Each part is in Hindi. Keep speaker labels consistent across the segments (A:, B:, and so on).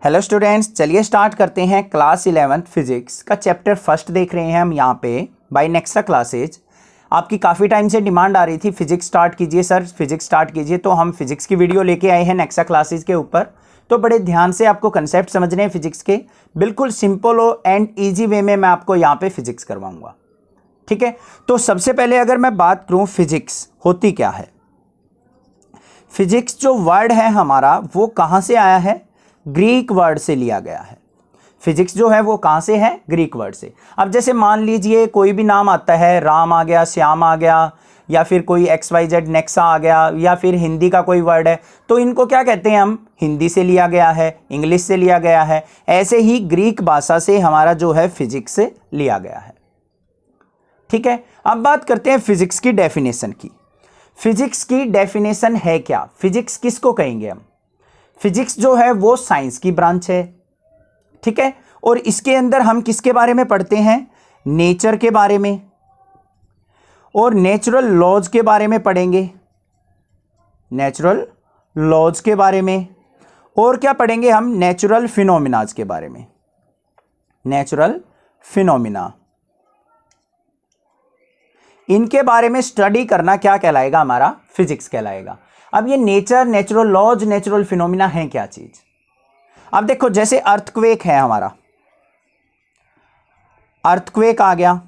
A: हेलो स्टूडेंट्स, चलिए स्टार्ट करते हैं क्लास 11th फिजिक्स का चैप्टर फर्स्ट देख रहे हैं हम यहाँ पे बाय नेक्स्ट्रा क्लासेज। आपकी काफ़ी टाइम से डिमांड आ रही थी फिजिक्स स्टार्ट कीजिए सर, फिजिक्स स्टार्ट कीजिए, तो हम फिजिक्स की वीडियो लेके आए हैं नेक्स्ट्रा क्लासेज के ऊपर। तो बड़े ध्यान से आपको कंसेप्ट समझने हैं फिजिक्स के, बिल्कुल सिंपल एंड ईजी वे में मैं आपको यहाँ पे फिजिक्स करवाऊँगा। ठीक है, तो सबसे पहले अगर मैं बात करूँ फिजिक्स होती क्या है। फिजिक्स जो वर्ड है हमारा वो कहाँ से आया है? ग्रीक वर्ड से लिया गया है। फिजिक्स जो है वो कहाँ से है? ग्रीक वर्ड से। अब जैसे मान लीजिए कोई भी नाम आता है, राम आ गया, श्याम आ गया, या फिर कोई XYZ नेक्सा आ गया, या फिर हिंदी का कोई वर्ड है, तो इनको क्या कहते हैं हम? हिंदी से लिया गया है, इंग्लिश से लिया गया है। ऐसे ही ग्रीक भाषा से हमारा जो है फिजिक्स से लिया गया है। ठीक है, अब बात करते हैं फिजिक्स की डेफिनेशन की। फिजिक्स की डेफिनेशन है क्या? फिजिक्स किसको कहेंगे हम? फिजिक्स जो है वो साइंस की ब्रांच है। ठीक है, और इसके अंदर हम किसके बारे में पढ़ते हैं? नेचर के बारे में और नेचुरल लॉज के बारे में पढ़ेंगे। नेचुरल लॉज के बारे में, और क्या पढ़ेंगे हम? नेचुरल फिनोमिनाज के बारे में। नेचुरल फिनोमिना, इनके बारे में स्टडी करना क्या कहलाएगा? हमारा फिजिक्स कहलाएगा। अब ये nature, natural laws, natural phenomena है क्या चीज? अब देखो, जैसे अर्थक्वेक है हमारा, अर्थक्वेक आ गया।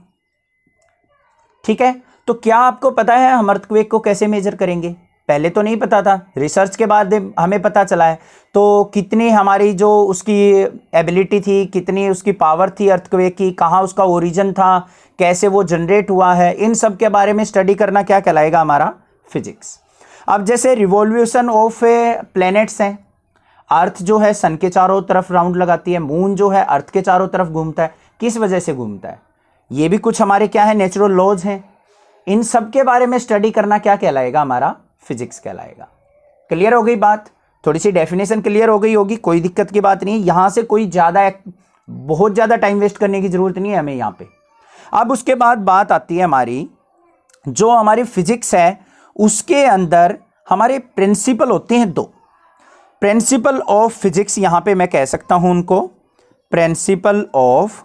A: ठीक है, तो क्या आपको पता है हम अर्थक्वेक को कैसे मेजर करेंगे? पहले तो नहीं पता था, रिसर्च के बाद हमें पता चला है। तो कितनी हमारी जो उसकी एबिलिटी थी, कितनी उसकी पावर थी अर्थक्वेक की, कहाँ उसका ओरिजिन था, कैसे वो जनरेट हुआ है, इन सब के बारे में स्टडी करना क्या कहलाएगा? हमारा फिजिक्स। अब जैसे रिवॉल्यूशन ऑफ प्लैनेट्स हैं, अर्थ जो है सन के चारों तरफ राउंड लगाती है, मून जो है अर्थ के चारों तरफ घूमता है। किस वजह से घूमता है? ये भी कुछ हमारे क्या है? नेचुरल लॉज हैं। इन सब के बारे में स्टडी करना क्या कहलाएगा? हमारा फिजिक्स कहलाएगा। क्लियर हो गई बात? थोड़ी सी डेफिनेशन क्लियर हो गई होगी, कोई दिक्कत की बात नहीं। यहां से कोई बहुत ज्यादा टाइम वेस्ट करने की जरूरत नहीं है हमें यहाँ पे। अब उसके बाद बात आती है हमारी, जो हमारी फिजिक्स है उसके अंदर हमारे प्रिंसिपल होते हैं दो। प्रिंसिपल ऑफ फिजिक्स, यहां पे मैं कह सकता हूं उनको प्रिंसिपल ऑफ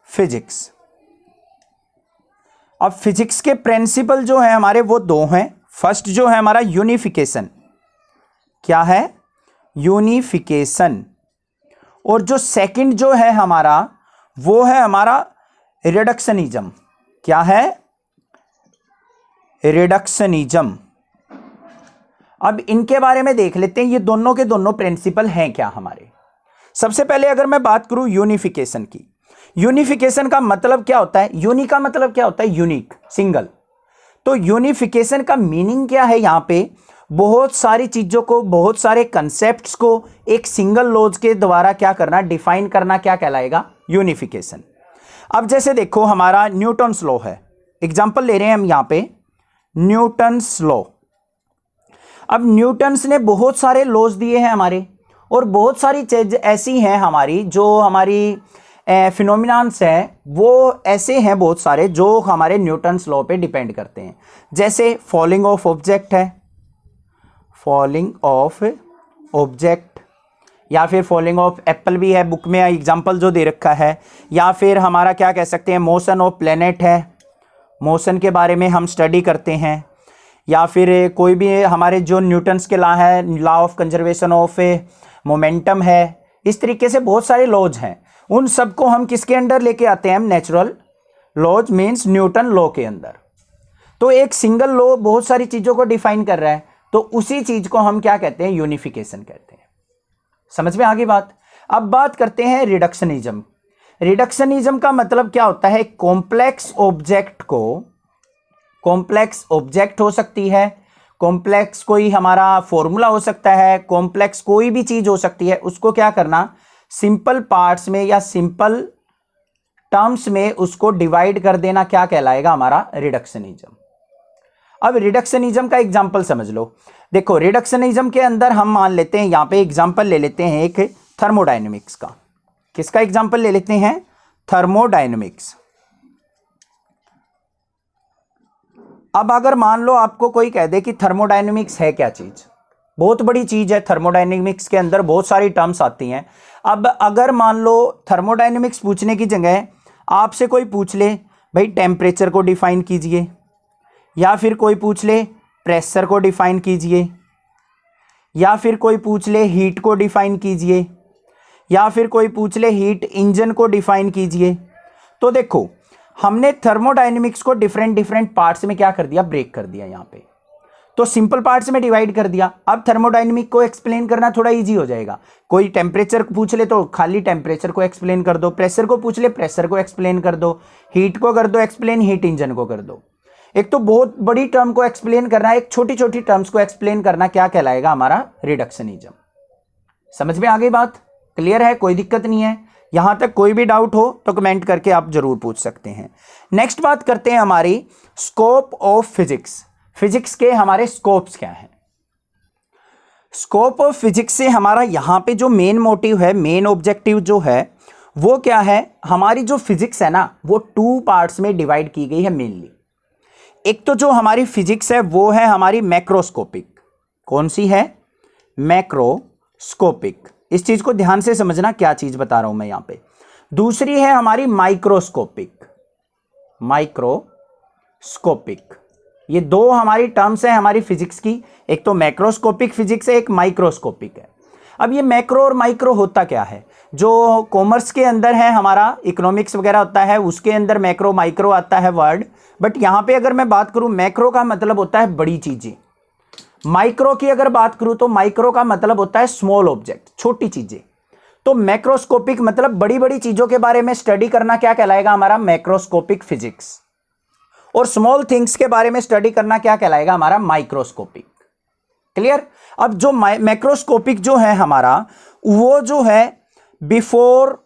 A: फिजिक्स। अब फिजिक्स के प्रिंसिपल जो है हमारे वो दो हैं। फर्स्ट जो है हमारा यूनिफिकेशन, क्या है? यूनिफिकेशन। और जो सेकंड जो है हमारा वो है हमारा रिडक्शनिज्म। क्या है? रिडक्शनिज्म। अब इनके बारे में देख लेते हैं, ये दोनों के दोनों प्रिंसिपल हैं क्या हमारे। सबसे पहले अगर मैं बात करूं यूनिफिकेशन की, यूनिफिकेशन का मतलब क्या होता है? यूनि का मतलब क्या होता है? Unique, single. तो यूनिफिकेशन का मीनिंग क्या है? यहां पे बहुत सारी चीजों को, बहुत सारे कंसेप्ट्स को एक सिंगल लॉज के द्वारा क्या करना? डिफाइन करना क्या कहलाएगा? यूनिफिकेशन। अब जैसे देखो, हमारा न्यूटन्स लॉ है, एग्जाम्पल ले रहे हैं हम यहां पे, न्यूटन्स लॉ। अब न्यूटन्स ने बहुत सारे लॉज दिए हैं हमारे, और बहुत सारी चीज ऐसी हैं हमारी, जो हमारी फिनोमिनान्स हैं वो ऐसे हैं बहुत सारे जो हमारे न्यूटन्स लॉ पे डिपेंड करते हैं। जैसे फॉलिंग ऑफ ऑब्जेक्ट है, फॉलिंग ऑफ ऑब्जेक्ट, या फिर फॉलिंग ऑफ एप्पल भी है, बुक में एग्जाम्पल जो दे रखा है। या फिर हमारा क्या कह सकते हैं? मोशन ऑफ प्लेनेट है, मोशन के बारे में हम स्टडी करते हैं। या फिर कोई भी हमारे जो न्यूटन्स के लॉ है, law of conservation of momentum है। इस तरीके से बहुत सारे लॉज हैं, उन सबको हम किसके अंडर लेके आते हैं? हम natural laws means Newton law के अंदर। तो एक सिंगल लॉ बहुत सारी चीजों को डिफाइन कर रहा है, तो उसी चीज को हम क्या कहते हैं? यूनिफिकेशन कहते हैं। समझ में आ गई बात? अब बात करते हैं रिडक्शनिज्म। रिडक्शनिज्म का मतलब क्या होता है? कॉम्प्लेक्स ऑब्जेक्ट को, कॉम्प्लेक्स ऑब्जेक्ट हो सकती है, कॉम्प्लेक्स कोई हमारा फॉर्मूला हो सकता है, कॉम्प्लेक्स कोई भी चीज हो सकती है, उसको क्या करना? सिंपल पार्ट्स में या सिंपल टर्म्स में उसको डिवाइड कर देना क्या कहलाएगा? हमारा रिडक्शनिज्म। अब रिडक्शनिज्म का एग्जांपल समझ लो। देखो, रिडक्शनिज्म के अंदर हम मान लेते हैं, यहां पे एग्जांपल ले लेते हैं एक थर्मोडायनेमिक्स का। किसका एग्जांपल ले लेते हैं? थर्मोडायनेमिक्स। अब अगर मान लो आपको कोई कह दे कि थर्मोडायनेमिक्स है क्या चीज, बहुत बड़ी चीज है। थर्मोडायनेमिक्स के अंदर बहुत सारी टर्म्स आती हैं। अब अगर मान लो थर्मोडायनेमिक्स पूछने की जगह आपसे कोई पूछ ले भाई टेम्परेचर को डिफाइन कीजिए, या फिर कोई पूछ ले प्रेशर को डिफाइन कीजिए, या फिर कोई पूछ ले हीट को डिफाइन कीजिए, या फिर कोई पूछ ले हीट इंजन को डिफाइन कीजिए, तो देखो हमने थर्मोडायनेमिक्स को डिफरेंट डिफरेंट पार्ट्स में क्या कर दिया, ब्रेक कर दिया। यहाँ पे तो सिंपल पार्ट्स में डिवाइड कर दिया। अब थर्मोडायनेमिक को एक्सप्लेन करना थोड़ा इजी हो जाएगा। कोई टेम्परेचर पूछ ले तो खाली टेम्परेचर को एक्सप्लेन कर दो, प्रेशर को पूछ ले प्रेशर को एक्सप्लेन कर दो, हीट को कर दो एक्सप्लेन, हीट इंजन को कर दो। एक तो बहुत बड़ी टर्म को एक्सप्लेन करना, एक छोटी छोटी टर्म्स को एक्सप्लेन करना क्या कहलाएगा, हमारा रिडक्शनिज्म। समझ में आ गई बात? क्लियर है? कोई दिक्कत नहीं है? यहां तक कोई भी डाउट हो तो कमेंट करके आप जरूर पूछ सकते हैं। नेक्स्ट बात करते हैं हमारी स्कोप ऑफ फिजिक्स। फिजिक्स के हमारे स्कोप्स क्या हैं? स्कोप ऑफ फिजिक्स से हमारा यहां पे जो मेन मोटिव है, मेन ऑब्जेक्टिव जो है वो क्या है, हमारी जो फिजिक्स है ना वो 2 पार्ट्स में डिवाइड की गई है मेनली। एक तो जो हमारी फिजिक्स है वो है हमारी मैक्रोस्कोपिक। कौन सी है? मैक्रोस्कोपिक। इस चीज को ध्यान से समझना, क्या चीज बता रहा हूं मैं यहां पे। दूसरी है हमारी माइक्रोस्कोपिक। माइक्रोस्कोपिक, ये 2 हमारी टर्म्स हैं हमारी फिजिक्स की। एक तो मैक्रोस्कोपिक फिजिक्स है, एक माइक्रोस्कोपिक है। अब ये मैक्रो और माइक्रो होता क्या है? जो कॉमर्स के अंदर है हमारा, इकोनॉमिक्स वगैरह होता है, उसके अंदर मैक्रो माइक्रो आता है वर्ड। बट यहां पे अगर मैं बात करूं, मैक्रो का मतलब होता है बड़ी चीजें। माइक्रो की अगर बात करूं तो माइक्रो का मतलब होता है स्मॉल ऑब्जेक्ट, छोटी चीजें। तो मैक्रोस्कोपिक मतलब बड़ी बड़ी चीजों के बारे में स्टडी करना क्या कहलाएगा, हमारा मैक्रोस्कोपिक फिजिक्स। और स्मॉल थिंग्स के बारे में स्टडी करना क्या कहलाएगा, हमारा माइक्रोस्कोपिक। क्लियर? अब जो मैक्रोस्कोपिक जो है हमारा, वो जो है बिफोर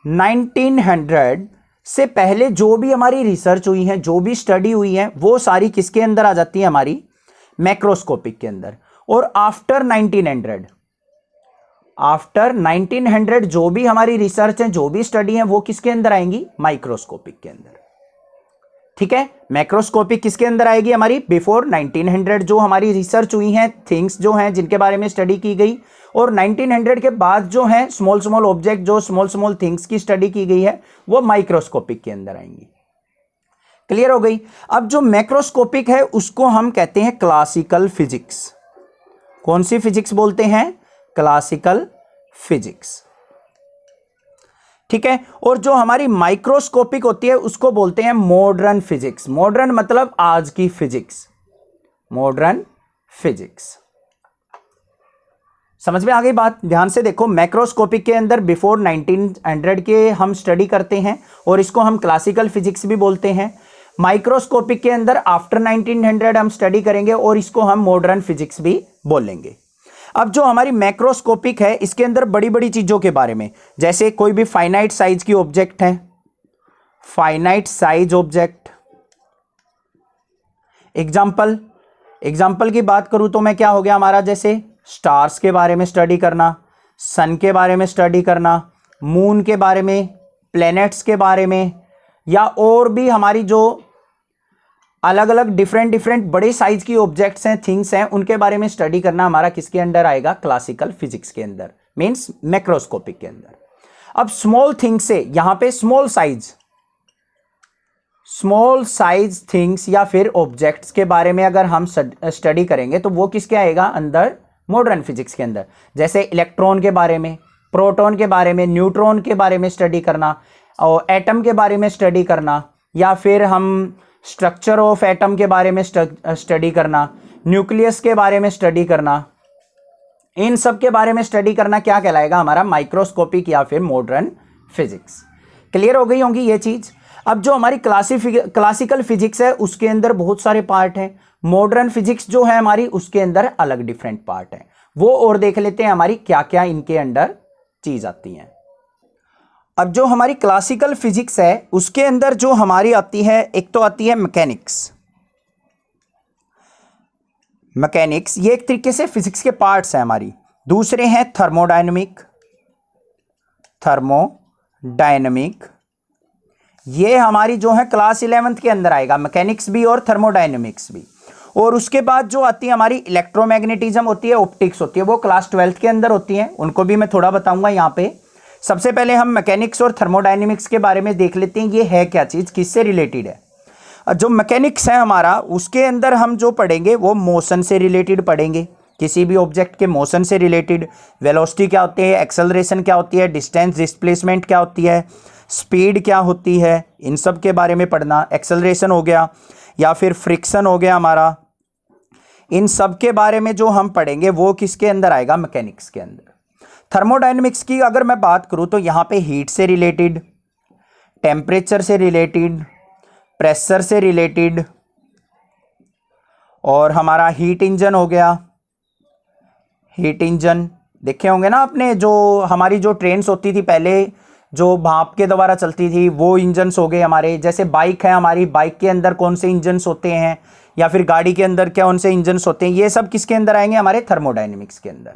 A: 1900 से पहले जो भी हमारी रिसर्च हुई है, जो भी स्टडी हुई है, वो सारी किसके अंदर आ जाती है, हमारी मैक्रोस्कोपिक के अंदर। और आफ्टर 1900 जो भी हमारी रिसर्च है, जो भी स्टडी है, वो किसके अंदर आएंगी, माइक्रोस्कोपिक के अंदर। ठीक है? मैक्रोस्कोपिक किसके अंदर आएगी, हमारी बिफोर 1900 जो हमारी रिसर्च हुई है, थिंग्स जो हैं जिनके बारे में स्टडी की गई। और 1900 के बाद जो है स्मॉल स्मॉल ऑब्जेक्ट, जो स्मॉल थिंग्स की स्टडी की गई है, वो माइक्रोस्कोपिक के अंदर आएंगी। क्लियर हो गई? अब जो मैक्रोस्कोपिक है उसको हम कहते हैं क्लासिकल फिजिक्स। कौन सी फिजिक्स बोलते हैं? Classical physics. ठीक है? और जो हमारी माइक्रोस्कोपिक होती है उसको बोलते हैं मॉडर्न फिजिक्स। मॉडर्न मतलब आज की फिजिक्स, मॉडर्न फिजिक्स। समझ में आ गई बात? ध्यान से देखो, मैक्रोस्कोपिक के अंदर बिफोर 1900 के हम स्टडी करते हैं और इसको हम क्लासिकल फिजिक्स भी बोलते हैं। माइक्रोस्कोपिक के अंदर आफ्टर 1900 हम स्टडी करेंगे और इसको हम मॉडर्न फिजिक्स भी बोलेंगे। अब जो हमारी मैक्रोस्कोपिक है इसके अंदर बड़ी बड़ी चीजों के बारे में, जैसे कोई भी फाइनाइट साइज की ऑब्जेक्ट है, फाइनाइट साइज ऑब्जेक्ट। एग्जाम्पल की बात करूं तो मैं क्या हो गया हमारा, जैसे स्टार्स के बारे में स्टडी करना, सन के बारे में स्टडी करना, मून के बारे में, प्लैनेट्स के बारे में, या और भी हमारी जो अलग अलग डिफरेंट बड़े साइज की ऑब्जेक्ट्स हैं, थिंग्स हैं, उनके बारे में स्टडी करना हमारा किसके अंडर आएगा, क्लासिकल फिजिक्स के अंदर, मींस मैक्रोस्कोपिक के अंदर। अब स्मॉल थिंग्स से यहां पे स्मॉल साइज थिंग्स या फिर ऑब्जेक्ट्स के बारे में अगर हम स्टडी करेंगे तो वो किसके आएगा अंदर, मॉडर्न फिजिक्स के अंदर। जैसे इलेक्ट्रॉन के बारे में, प्रोटॉन के बारे में, न्यूट्रॉन के बारे में स्टडी करना, और एटम के बारे में स्टडी करना, या फिर हम स्ट्रक्चर ऑफ एटम के बारे में स्टडी करना, न्यूक्लियस के बारे में स्टडी करना, इन सब के बारे में स्टडी करना क्या कहलाएगा, हमारा माइक्रोस्कोपिक या फिर मॉडर्न फिजिक्स। क्लियर हो गई होंगी ये चीज? अब जो हमारी क्लासिकल फिजिक्स है उसके अंदर बहुत सारे पार्ट हैं। मॉडर्न फिजिक्स जो है हमारी उसके अंदर अलग डिफरेंट पार्ट हैं। वो और देख लेते हैं हमारी क्या क्या इनके अंदर चीज आती हैं। अब जो हमारी क्लासिकल फिजिक्स है उसके अंदर जो हमारी आती है, एक तो आती है मैकेनिक्स। ये एक तरीके से फिजिक्स के पार्ट्स हैं हमारी। दूसरे हैं थर्मोडायनेमिक, ये हमारी जो है क्लास 11th के अंदर आएगा, मैकेनिक्स भी और थर्मोडायनेमिक्स भी। और उसके बाद जो आती है हमारी इलेक्ट्रोमैग्नेटिज्म होती है, ऑप्टिक्स होती है, वो क्लास 12th के अंदर होती है, उनको भी मैं थोड़ा बताऊंगा यहाँ पे। सबसे पहले हम मैकेनिक्स और थर्मोडायनेमिक्स के बारे में देख लेते हैं, ये है क्या चीज़, किससे रिलेटेड है। जो मैकेनिक्स है हमारा, उसके अंदर हम जो पढ़ेंगे वो मोशन से रिलेटेड पढ़ेंगे, किसी भी ऑब्जेक्ट के मोशन से रिलेटेड। वेलोसिटी क्या होती है, एक्सेलरेशन क्या होती है, डिस्टेंस डिस्प्लेसमेंट क्या होती है, स्पीड क्या होती है, इन सब के बारे में पढ़ना। एक्सेलरेशन हो गया या फिर फ्रिक्शन हो गया हमारा, इन सब के बारे में जो हम पढ़ेंगे वो किसके अंदर आएगा, मैकेनिक्स के अंदर। थर्मोडायनेमिक्स की अगर मैं बात करूं तो यहाँ पे हीट से रिलेटेड, टेम्परेचर से रिलेटेड, प्रेशर से रिलेटेड, और हमारा हीट इंजन हो गया। हीट इंजन देखे होंगे ना आपने, जो हमारी जो ट्रेन्स होती थी पहले, जो भाप के द्वारा चलती थी, वो इंजन्स हो गए हमारे। जैसे बाइक है हमारी, बाइक के अंदर कौन से इंजन्स होते हैं, या फिर गाड़ी के अंदर कौन से इंजन्स होते हैं, ये सब किसके अंदर आएंगे, हमारे थर्मोडायनेमिक्स के अंदर।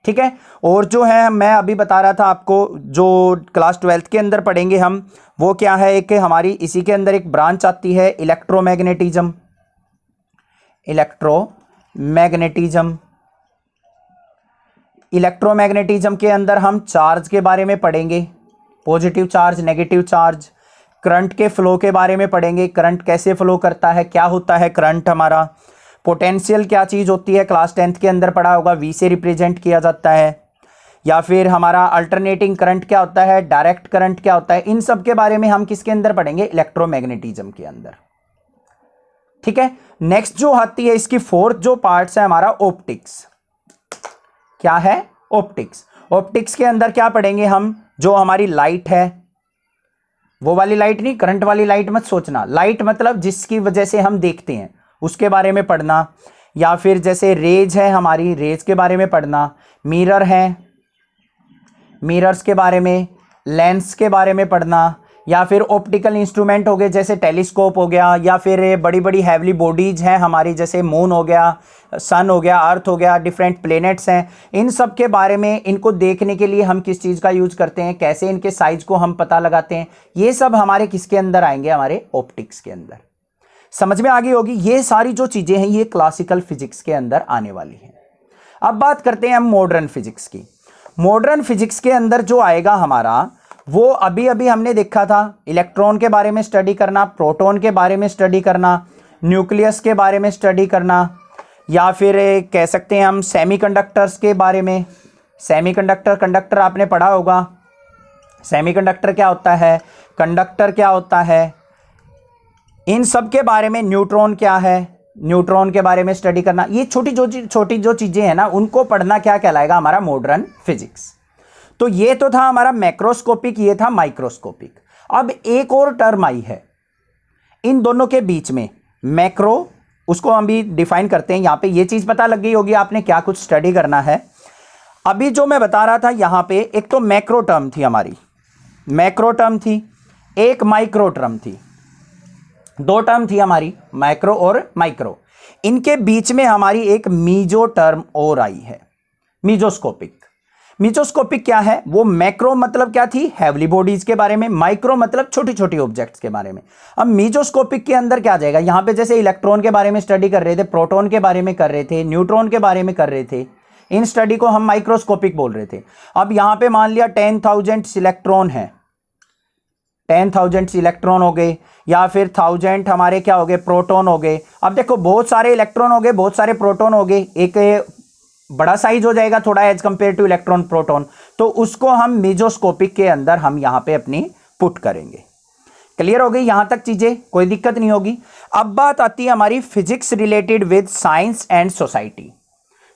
A: ठीक है। और जो है मैं अभी बता रहा था आपको, जो क्लास 12th के अंदर पढ़ेंगे हम, वो क्या है, एक हमारी इसी के अंदर एक ब्रांच आती है इलेक्ट्रोमैग्नेटिज्म। इलेक्ट्रोमैग्नेटिज्म, इलेक्ट्रोमैग्नेटिज्म के अंदर हम चार्ज के बारे में पढ़ेंगे, positive charge, negative charge. Current के फ्लो के बारे में पढ़ेंगे, करंट कैसे फ्लो करता है, क्या होता है करंट हमारा। पोटेंशियल क्या चीज़ होती है, क्लास 10th के अंदर पढ़ा होगा, वी से रिप्रेजेंट किया जाता है। या फिर हमारा अल्टरनेटिंग करंट क्या होता है, डायरेक्ट करंट क्या होता है, इन सब के बारे में हम किसके अंदर पढ़ेंगे, इलेक्ट्रोमैग्नेटिज्म के अंदर। ठीक है। नेक्स्ट जो आती है इसकी फोर्थ जो पार्ट्स है हमारा, ऑप्टिक्स। क्या है, ऑप्टिक्स। ऑप्टिक्स के अंदर क्या पढ़ेंगे हम, जो हमारी लाइट है, वो वाली लाइट नहीं, करंट वाली लाइट मत सोचना, लाइट मतलब जिसकी वजह से हम देखते हैं उसके बारे में पढ़ना। या फिर जैसे रेज है हमारी, रेज के बारे में पढ़ना। मिरर है, मिरर्स के बारे में, लेंस के बारे में पढ़ना। या फिर ऑप्टिकल इंस्ट्रूमेंट हो गए, जैसे टेलीस्कोप हो गया, या फिर बड़ी बड़ी हैवली बॉडीज हैं हमारी, जैसे मून हो गया, सन हो गया, अर्थ हो गया, डिफरेंट प्लेनेट्स हैं। इन सब के बारे में, इनको देखने के लिए हम किस चीज़ का यूज करते हैं, कैसे इनके साइज को हम पता लगाते हैं, ये सब हमारे किसके अंदर आएंगे, हमारे ऑप्टिक्स के अंदर। समझ में आ गई होगी। ये सारी जो चीज़ें हैं ये क्लासिकल फिजिक्स के अंदर आने वाली हैं। अब बात करते हैं हम मॉडर्न फिजिक्स की। मॉडर्न फिजिक्स के अंदर जो आएगा हमारा, वो अभी अभी हमने देखा था, इलेक्ट्रॉन के बारे में स्टडी करना, प्रोटॉन के बारे में स्टडी करना, न्यूक्लियस के बारे में स्टडी करना, या फिर कह सकते हैं हम सेमीकंडक्टर्स के बारे में। सेमीकंडक्टर, कंडक्टर आपने पढ़ा होगा, सेमीकंडक्टर क्या होता है, कंडक्टर क्या होता है, इन सब के बारे में। न्यूट्रॉन क्या है, न्यूट्रॉन के बारे में स्टडी करना। ये छोटी जो चीज़ें हैं ना, उनको पढ़ना क्या कहलाएगा, हमारा मॉडर्न फिजिक्स। तो ये तो था हमारा मैक्रोस्कोपिक, ये था माइक्रोस्कोपिक। अब एक और टर्म आई है इन दोनों के बीच में, मैक्रो, उसको हम भी डिफाइन करते हैं। यहाँ पे ये चीज़ पता लग गई होगी आपने क्या कुछ स्टडी करना है। अभी जो मैं बता रहा था यहाँ पे, एक तो मैक्रो टर्म थी हमारी, मैक्रो टर्म थी, एक माइक्रो टर्म थी, दो टर्म थी हमारी, मैक्रो और माइक्रो। इनके बीच में हमारी एक मीजो टर्म और आई है, मीजोस्कोपिक। मीजोस्कोपिक क्या है, वो मैक्रो मतलब क्या थी, हैवली बॉडीज के बारे में, माइक्रो मतलब छोटी छोटी ऑब्जेक्ट्स के बारे में। अब मीजोस्कोपिक के अंदर क्या जाएगा, यहां पे जैसे इलेक्ट्रॉन के बारे में स्टडी कर रहे थे, प्रोटॉन के बारे में कर रहे थे, न्यूट्रॉन के बारे में कर रहे थे, इन स्टडी को हम माइक्रोस्कोपिक बोल रहे थे। अब यहां पे मान लिया 10,000 इलेक्ट्रॉन है, 10,000 इलेक्ट्रॉन हो गए, या फिर 1000 हमारे क्या हो गए, प्रोटॉन हो गए। अब देखो बहुत सारे इलेक्ट्रॉन हो गए, बहुत सारे प्रोटॉन हो गए, एक बड़ा साइज हो जाएगा थोड़ा as compare to electron proton, तो उसको हम मीजोस्कोपिक के अंदर हम यहां पे अपनी पुट करेंगे। क्लियर हो गई यहां तक चीजें, कोई दिक्कत नहीं होगी। अब बात आती है हमारी physics related with science and society.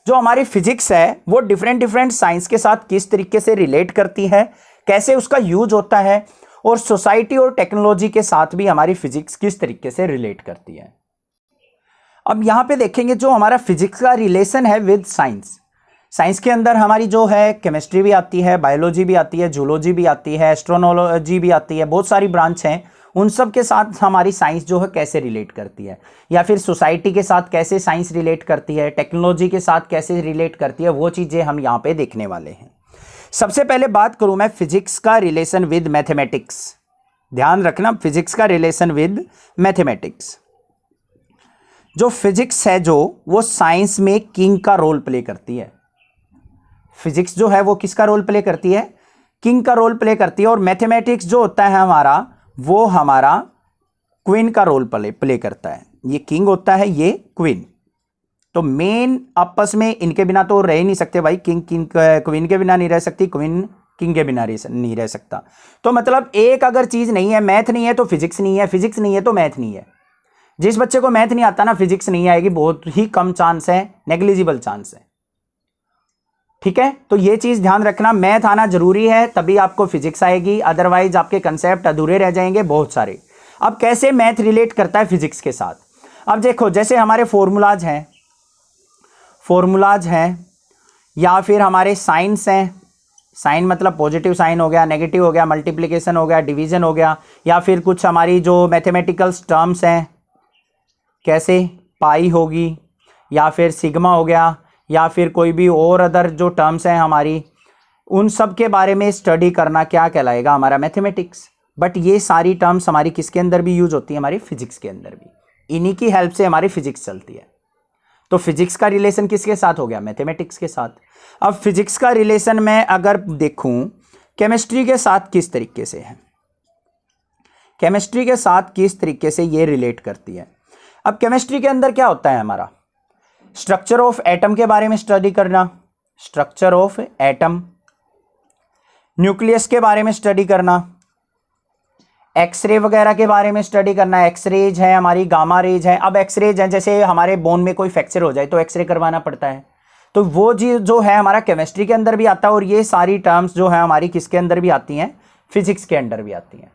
A: जो हमारी फिजिक्स है वो डिफरेंट साइंस के साथ किस तरीके से रिलेट करती है, कैसे उसका यूज होता है, और सोसाइटी और टेक्नोलॉजी के साथ भी हमारी फिजिक्स किस तरीके से रिलेट करती है। अब यहाँ पे देखेंगे जो हमारा फिजिक्स का रिलेशन है विद साइंस। साइंस के अंदर हमारी जो है केमिस्ट्री भी आती है, बायोलॉजी भी आती है, जूलॉजी भी आती है, एस्ट्रोनॉलॉजी भी आती है, बहुत सारी ब्रांच हैं। उन सब के साथ हमारी साइंस जो है कैसे रिलेट करती है, या फिर सोसाइटी के साथ कैसे साइंस रिलेट करती है, टेक्नोलॉजी के साथ कैसे रिलेट करती है, वो चीज़ें हम यहाँ पे देखने वाले हैं। सबसे पहले बात करूँ मैं फिजिक्स का रिलेशन विद मैथमेटिक्स। ध्यान रखना, फिजिक्स का रिलेशन विद मैथमेटिक्स। जो फिजिक्स है जो वो साइंस में किंग का रोल प्ले करती है। फिजिक्स जो है वो किसका रोल प्ले करती है? किंग का रोल प्ले करती है। और मैथमेटिक्स जो होता है हमारा, वो हमारा क्वीन का रोल प्ले करता है। ये किंग होता है, ये क्वीन। तो मेन आपस में इनके बिना तो रह ही नहीं सकते भाई। किंग क्वीन के बिना नहीं रह सकती, क्वीन किंग के बिना नहीं रह सकता। तो मतलब एक अगर चीज नहीं है, मैथ नहीं है तो फिजिक्स नहीं है, फिजिक्स नहीं है तो मैथ नहीं है। जिस बच्चे को मैथ नहीं आता ना, फिजिक्स नहीं आएगी, बहुत ही कम चांस है, नेग्लिजिबल चांस है। ठीक है, तो ये चीज ध्यान रखना, मैथ आना जरूरी है, तभी आपको फिजिक्स आएगी, अदरवाइज आपके कंसेप्ट अधूरे रह जाएंगे बहुत सारे। अब कैसे मैथ रिलेट करता है फिजिक्स के साथ? अब देखो, जैसे हमारे फॉर्मूलाज हैं या फिर हमारे साइंस हैं। साइन मतलब पॉजिटिव साइन हो गया, नेगेटिव हो गया, मल्टीप्लिकेशन हो गया, डिवीजन हो गया, या फिर कुछ हमारी जो मैथमेटिकल टर्म्स हैं, कैसे पाई होगी, या फिर सिग्मा हो गया, या फिर कोई भी और अदर जो टर्म्स हैं हमारी, उन सब के बारे में स्टडी करना क्या कहलाएगा? हमारा मैथमेटिक्स। बट ये सारी टर्म्स हमारी किसके अंदर भी यूज होती है? हमारी फिजिक्स के अंदर भी। इन्हीं की हेल्प से हमारी फिजिक्स चलती है। तो फिजिक्स का रिलेशन किसके साथ हो गया? मैथमेटिक्स के साथ। अब फिजिक्स का रिलेशन मैं अगर देखूं केमिस्ट्री के साथ किस तरीके से है, केमिस्ट्री के साथ किस तरीके से ये रिलेट करती है। अब केमिस्ट्री के अंदर क्या होता है हमारा? स्ट्रक्चर ऑफ एटम के बारे में स्टडी करना, स्ट्रक्चर ऑफ एटम, न्यूक्लियस के बारे में स्टडी करना, एक्सरे वगैरह के बारे में स्टडी करना। एक्सरेज है हमारी, गामा रेज है। अब एक्सरेज है, जैसे हमारे बोन में कोई फ्रैक्चर हो जाए तो एक्सरे करवाना पड़ता है, तो वो चीज जो है हमारा केमिस्ट्री के अंदर भी आता है। और ये सारी टर्म्स जो है हमारी किसके अंदर भी आती हैं? फिजिक्स के अंदर भी आती हैं।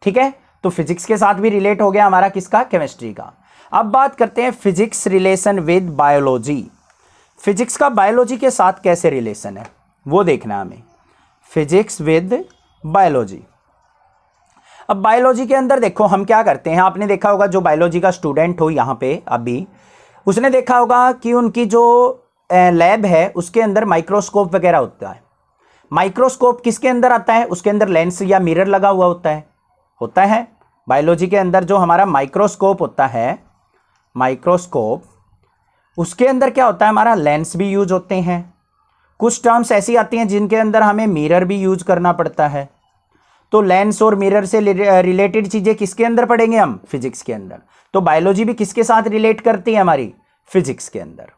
A: ठीक है, तो फिजिक्स के साथ भी रिलेट हो गया हमारा किसका? केमिस्ट्री का। अब बात करते हैं physics relation with biology. Physics का बायोलॉजी के साथ कैसे रिलेशन है वो देखना हमें। Physics with biology. अब बायोलॉजी के अंदर देखो हम क्या करते हैं, आपने देखा होगा, जो बायोलॉजी का स्टूडेंट हो यहाँ पे अभी, उसने देखा होगा कि उनकी जो लैब है उसके अंदर माइक्रोस्कोप वगैरह होता है। माइक्रोस्कोप किसके अंदर आता है? उसके अंदर लेंस या मिरर लगा हुआ होता है। बायोलॉजी के अंदर जो हमारा माइक्रोस्कोप होता है, माइक्रोस्कोप, उसके अंदर क्या होता है? हमारा लेंस भी यूज होते हैं। कुछ टर्म्स ऐसी आती हैं जिनके अंदर हमें मिरर भी यूज करना पड़ता है। तो लेंस और मिरर से रिलेटेड चीजें किसके अंदर पढ़ेंगे हम? फिजिक्स के अंदर। तो बायोलॉजी भी किसके साथ रिलेट करती है? हमारी फिजिक्स के अंदर।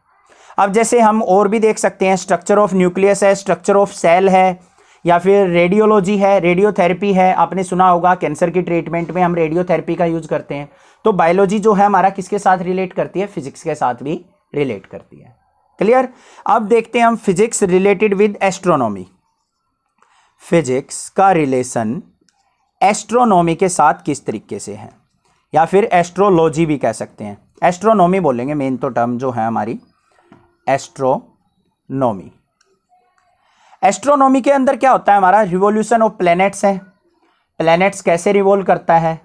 A: अब जैसे हम और भी देख सकते हैं, स्ट्रक्चर ऑफ न्यूक्लियस है, स्ट्रक्चर ऑफ सेल है, या फिर रेडियोलॉजी है, रेडियोथेरेपी है। आपने सुना होगा कैंसर की ट्रीटमेंट में हम रेडियोथेरेपी का यूज करते हैं। तो बायोलॉजी जो है हमारा किसके साथ रिलेट करती है? फिजिक्स के साथ भी रिलेट करती है। क्लियर? अब देखते हैं हम physics related with astronomy. Physics का रिलेशन एस्ट्रोनॉमी के साथ किस तरीके से है, या फिर एस्ट्रोलॉजी भी कह सकते हैं। एस्ट्रोनॉमी बोलेंगे, मेन तो टर्म जो है हमारी एस्ट्रोनॉमी। एस्ट्रोनॉमी के अंदर क्या होता है हमारा? रिवॉल्यूशन ऑफ प्लैनेट्स है। प्लैनेट्स कैसे रिवॉल्व करता है,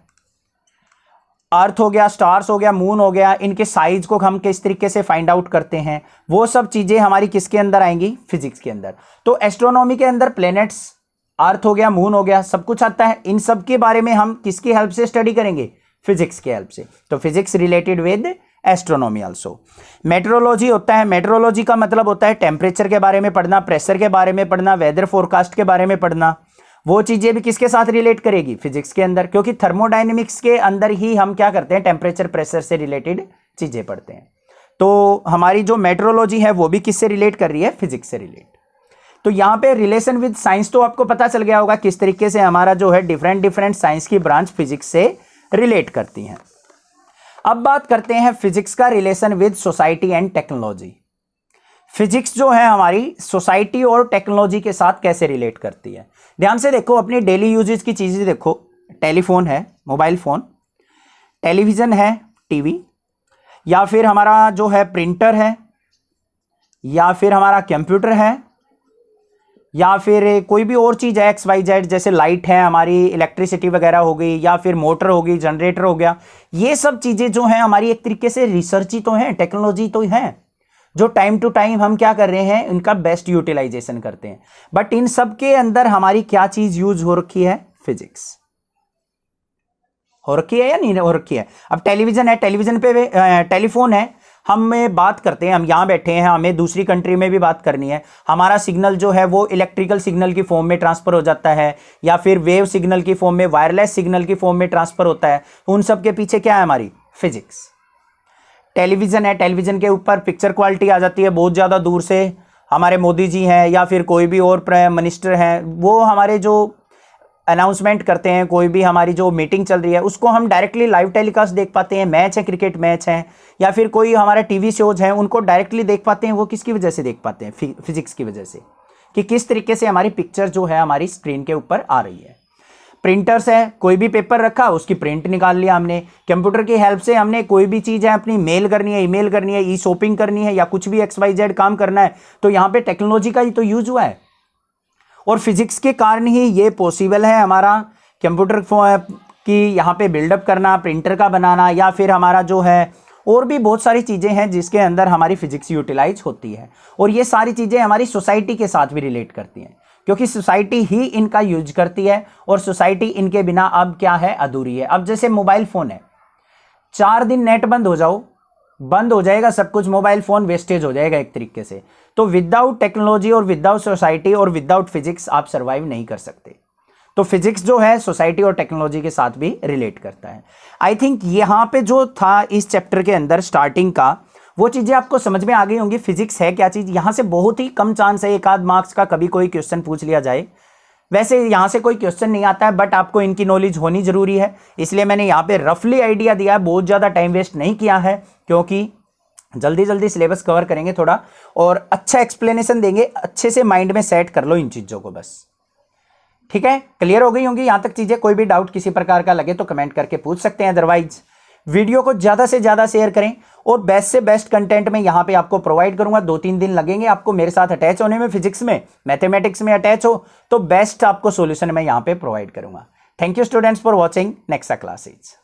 A: अर्थ हो गया, स्टार्स हो गया, मून हो गया, इनके साइज को हम किस तरीके से फाइंड आउट करते हैं, वो सब चीजें हमारी किसके अंदर आएंगी? फिजिक्स के अंदर। तो एस्ट्रोनॉमी के अंदर प्लैनेट्स, अर्थ हो गया, मून हो गया, सब कुछ आता है। इन सब के बारे में हम किसकी हेल्प से स्टडी करेंगे? फिजिक्स की हेल्प से। तो physics related with astronomy also. Metrology होता है। मेट्रोलॉजी का मतलब होता है टेम्परेचर के बारे में पढ़ना, प्रेशर के बारे में पढ़ना, वेदर फोरकास्ट के बारे में पढ़ना। वो चीजें भी किसके साथ रिलेट करेगी? फिजिक्स के अंदर, क्योंकि थर्मोडायनेमिक्स के अंदर ही हम क्या करते हैं? टेम्परेचर प्रेशर से रिलेटेड चीजें पढ़ते हैं। तो हमारी जो मेट्रोलॉजी है वो भी किससे रिलेट कर रही है? फिजिक्स से रिलेट। तो यहाँ पे रिलेशन विद साइंस तो आपको पता चल गया होगा किस तरीके से हमारा जो है डिफरेंट साइंस की ब्रांच फिजिक्स से रिलेट करती हैं। अब बात करते हैं फिजिक्स का relation with society and technology. Physics जो है हमारी सोसाइटी और टेक्नोलॉजी के साथ कैसे रिलेट करती है? ध्यान से देखो, अपनी डेली यूजेज की चीजें देखो। टेलीफोन है, मोबाइल फोन, टेलीविजन है, टीवी, या फिर हमारा जो है प्रिंटर है, या फिर हमारा कंप्यूटर है, या फिर कोई भी और चीज है XYZ, जैसे लाइट है हमारी, इलेक्ट्रिसिटी वगैरह हो गई, या फिर मोटर होगी, जनरेटर हो गया। ये सब चीजें जो हैं हमारी एक तरीके से रिसर्च ही तो है, टेक्नोलॉजी तो है, जो टाइम टू टाइम हम क्या कर रहे हैं? इनका बेस्ट यूटिलाइजेशन करते हैं। बट इन सब के अंदर हमारी क्या चीज यूज हो रखी है? फिजिक्स। हो रखी है या नहीं हो रखी है? अब टेलीविजन है, टेलीविजन पे टेलीफोन है, हम बात करते हैं, हम यहाँ बैठे हैं, हमें दूसरी कंट्री में भी बात करनी है, हमारा सिग्नल जो है वो इलेक्ट्रिकल सिग्नल की फॉर्म में ट्रांसफर हो जाता है या फिर वेव सिग्नल की फॉर्म में, वायरलेस सिग्नल की फॉर्म में ट्रांसफर होता है। उन सब के पीछे क्या है? हमारी फिजिक्स। टेलीविजन है, टेलीविजन के ऊपर पिक्चर क्वालिटी आ जाती है बहुत ज़्यादा दूर से, हमारे मोदी जी हैं या फिर कोई भी और प्राइम मिनिस्टर हैं, वो हमारे जो अनाउंसमेंट करते हैं, कोई भी हमारी जो मीटिंग चल रही है उसको हम डायरेक्टली लाइव टेलीकास्ट देख पाते हैं। मैच है, क्रिकेट मैच है या फिर कोई हमारा टीवी शोज हैं, उनको डायरेक्टली देख पाते हैं। वो किसकी वजह से देख पाते हैं? फिजिक्स की वजह से, कि किस तरीके से हमारी पिक्चर जो है हमारी स्क्रीन के ऊपर आ रही है। प्रिंटर्स है, कोई भी पेपर रखा उसकी प्रिंट निकाल लिया हमने। कंप्यूटर की हेल्प से हमने कोई भी चीज़ है अपनी मेल करनी है, ईमेल करनी है, ई शॉपिंग करनी है या कुछ भी XYZ काम करना है, तो यहाँ पे टेक्नोलॉजी का ही तो यूज हुआ है। और फिजिक्स के कारण ही ये पॉसिबल है हमारा कंप्यूटर की यहाँ पे बिल्डअप करना, प्रिंटर का बनाना, या फिर हमारा जो है और भी बहुत सारी चीज़ें हैं जिसके अंदर हमारी फिजिक्स यूटिलाइज होती है। और ये सारी चीज़ें हमारी सोसाइटी के साथ भी रिलेट करती हैं, क्योंकि सोसाइटी ही इनका यूज करती है और सोसाइटी इनके बिना अब क्या है? अधूरी है। अब जैसे मोबाइल फ़ोन है, 4 दिन नेट बंद हो जाओ, बंद हो जाएगा सब कुछ, मोबाइल फ़ोन वेस्टेज हो जाएगा एक तरीके से। तो विदाउट टेक्नोलॉजी और विदाउट सोसाइटी और विदाउट फिजिक्स आप सर्वाइव नहीं कर सकते। तो फिजिक्स जो है सोसाइटी और टेक्नोलॉजी के साथ भी रिलेट करता है। आई थिंक यहाँ पे जो था इस चैप्टर के अंदर स्टार्टिंग का, वो चीज़ें आपको समझ में आ गई होंगी। फिजिक्स है क्या चीज़, यहाँ से बहुत ही कम चांस है एक आध मार्क्स का कभी कोई क्वेश्चन पूछ लिया जाए। वैसे यहाँ से कोई क्वेश्चन नहीं आता है, बट आपको इनकी नॉलेज होनी जरूरी है, इसलिए मैंने यहाँ पे रफली आइडिया दिया है। बहुत ज़्यादा टाइम वेस्ट नहीं किया है, क्योंकि जल्दी जल्दी सिलेबस कवर करेंगे थोड़ा और अच्छा एक्सप्लेनेशन देंगे। अच्छे से माइंड में सेट कर लो इन चीज़ों को बस, ठीक है? क्लियर हो गई होंगी यहाँ तक चीज़ें? कोई भी डाउट किसी प्रकार का लगे तो कमेंट करके पूछ सकते हैं, अदरवाइज वीडियो को ज़्यादा से ज़्यादा शेयर करें। और बेस्ट से बेस्ट कंटेंट मैं यहाँ पे आपको प्रोवाइड करूँगा। 2-3 दिन लगेंगे आपको मेरे साथ अटैच होने में, फिजिक्स में, मैथमेटिक्स में अटैच हो तो बेस्ट आपको सॉल्यूशन मैं यहाँ पे प्रोवाइड करूँगा। Thank you students for watching next classes.